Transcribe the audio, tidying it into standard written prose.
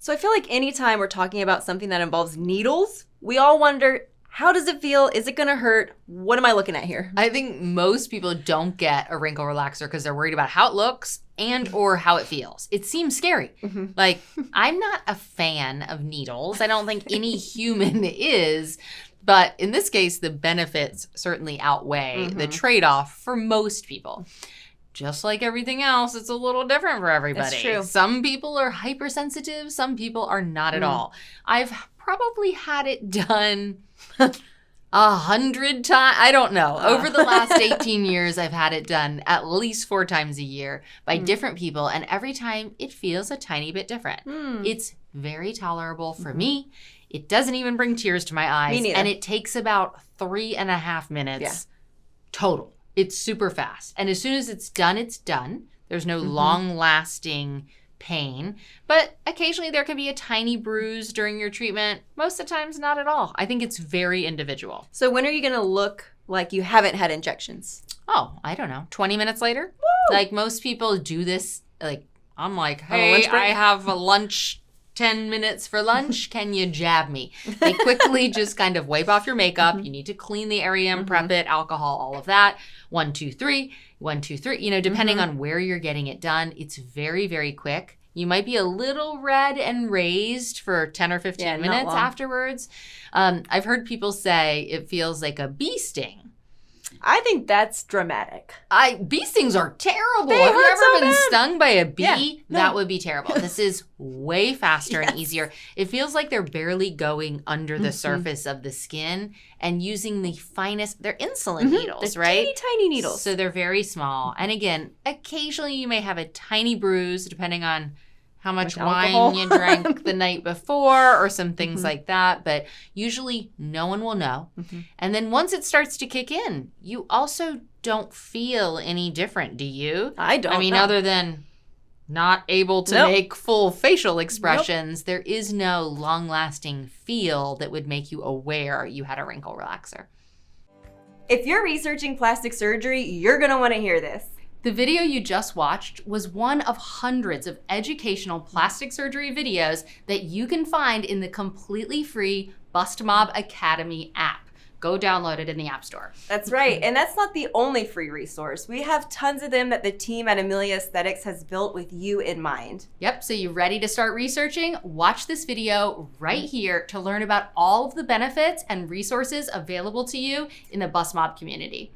So I feel like anytime we're talking about something that involves needles, we all wonder, how does it feel? Is it going to hurt? What am I looking at here? I think most people don't get a wrinkle relaxer because they're worried about how it looks and or how it feels. It seems scary. Mm-hmm. Like, I'm not a fan of needles. I don't think any human is. But in this case, the benefits certainly outweigh the trade-off for most people. Just like everything else, it's a little different for everybody. That's true. Some people are hypersensitive. Some people are not at all. I've probably had it done 100 times. I don't know. Over the last 18 years, I've had it done at least 4 times a year by different people. And every time it feels a tiny bit different. It's very tolerable for me. It doesn't even bring tears to my eyes. Me neither. And it takes about 3.5 minutes total. It's super fast. And as soon as it's done, it's done. There's no long-lasting pain. But occasionally there can be a tiny bruise during your treatment. Most of the times, not at all. I think it's very individual. So when are you going to look like you haven't had injections? Oh, I don't know. 20 minutes later? Woo! Like, most people do this. Like, I'm like, On a hey, lunch break? I have a lunch, 10 minutes for lunch. Can you jab me? They quickly just kind of wipe off your makeup. You need to clean the area and prep it, alcohol, all of that. 1, 2, 3, 1, 2, 3. You know, depending on where you're getting it done, it's very, very quick. You might be a little red and raised for 10 or 15 minutes afterwards. I've heard people say it feels like a bee sting. I think that's dramatic. Bee stings are terrible. They Have you hurt ever so been bad. stung by a bee? Yeah, no. That would be terrible. This is way faster and easier. It feels like they're barely going under the surface of the skin and using the finest, they're insulin needles, right? Teeny tiny needles. So they're very small. And again, occasionally you may have a tiny bruise depending on how much wine alcohol. you drank the night before or some things like that. But usually no one will know. And then once it starts to kick in, you also don't feel any different, do you? I don't. I mean, know. other than not able to Nope. make full facial expressions, there is no long-lasting feel that would make you aware you had a wrinkle relaxer. If you're researching plastic surgery, you're going to want to hear this. The video you just watched was one of hundreds of educational plastic surgery videos that you can find in the completely free Bustmob Academy app. Go download it in the App Store. That's right. And that's not the only free resource. We have tons of them that the team at Amelia Aesthetics has built with you in mind. Yep, so you ready to start researching? Watch this video right here to learn about all of the benefits and resources available to you in the Bustmob community.